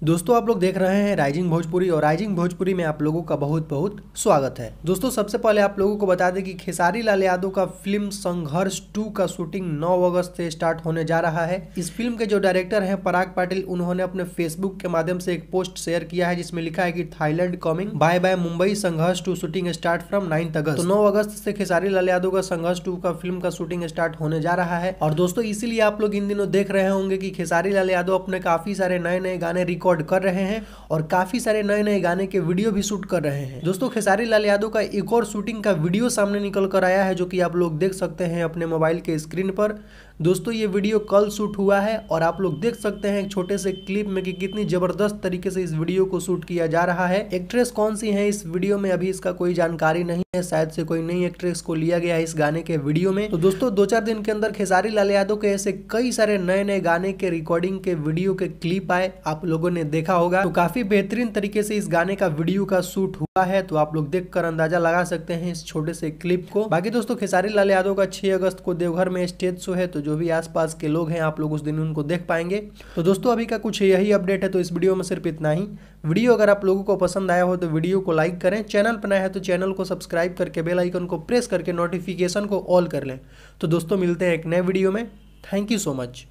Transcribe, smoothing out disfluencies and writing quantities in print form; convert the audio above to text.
दोस्तों आप लोग देख रहे हैं राइजिंग भोजपुरी और राइजिंग भोजपुरी में आप लोगों का बहुत बहुत स्वागत है। दोस्तों सबसे पहले आप लोगों को बता दें कि खेसारी लाल यादव का फिल्म संघर्ष 2 का शूटिंग 9 अगस्त से स्टार्ट होने जा रहा है। इस फिल्म के जो डायरेक्टर हैं पराग पाटिल, उन्होंने अपने फेसबुक के माध्यम से एक पोस्ट शेयर किया है जिसमें लिखा है कि Thailand coming, bye bye Mumbai, Sangharsh 2 shooting start from 9 अगस्त। तो 9 अगस्त से खेसारी लाल यादव का संघर्ष 2 का फिल्म का शूटिंग स्टार्ट होने जा रहा है। और दोस्तों इसीलिए आप लोग इन दिनों देख रहे होंगे कि खेसारी लाल यादव अपने काफी सारे नए नए गाने रिकॉर्ड कर रहे हैं और काफी सारे नए नए गाने के वीडियो भी शूट कर रहे हैं। दोस्तों खेसारी लाल यादव का एक और शूटिंग का वीडियो सामने निकल कर आया है जो कि आप लोग देख सकते हैं अपने मोबाइल के स्क्रीन पर। दोस्तों ये वीडियो कल शूट हुआ है और आप लोग देख सकते हैं एक छोटे से क्लिप में कि कितनी जबरदस्त तरीके से इस वीडियो को शूट किया जा रहा है। एक्ट्रेस कौन सी है इस वीडियो में अभी इसका कोई जानकारी नहीं है, शायद से कोई नई एक्ट्रेस को लिया गया है इस गाने के वीडियो में। तो दोस्तों 2-4 दिन के अंदर खेसारी लाल यादव के ऐसे कई सारे नए नए गाने के रिकॉर्डिंग के वीडियो के क्लिप आए, आप लोगों ने देखा होगा। तो काफी बेहतरीन तरीके से इस गाने का वीडियो का शूट हुआ है, तो आप लोग देखकर अंदाजा लगा सकते हैं इस छोटे से क्लिप को। बाकी दोस्तों खेसारी लाल यादव का 6 अगस्त को देवघर में स्टेज शो है, तो जो भी आसपास के लोग हैं आप लोग उस दिन उनको देख पाएंगे। तो दोस्तों अभी का कुछ यही अपडेट है, तो इस वीडियो में सिर्फ इतना ही। वीडियो अगर आप लोगों को पसंद आया हो तो वीडियो को लाइक करें, चैनल पर नया है तो चैनल को सब्सक्राइब करके बेल आइकन को प्रेस करके नोटिफिकेशन को ऑल कर लें। तो दोस्तों मिलते हैं एक नए वीडियो में। Thank you so much.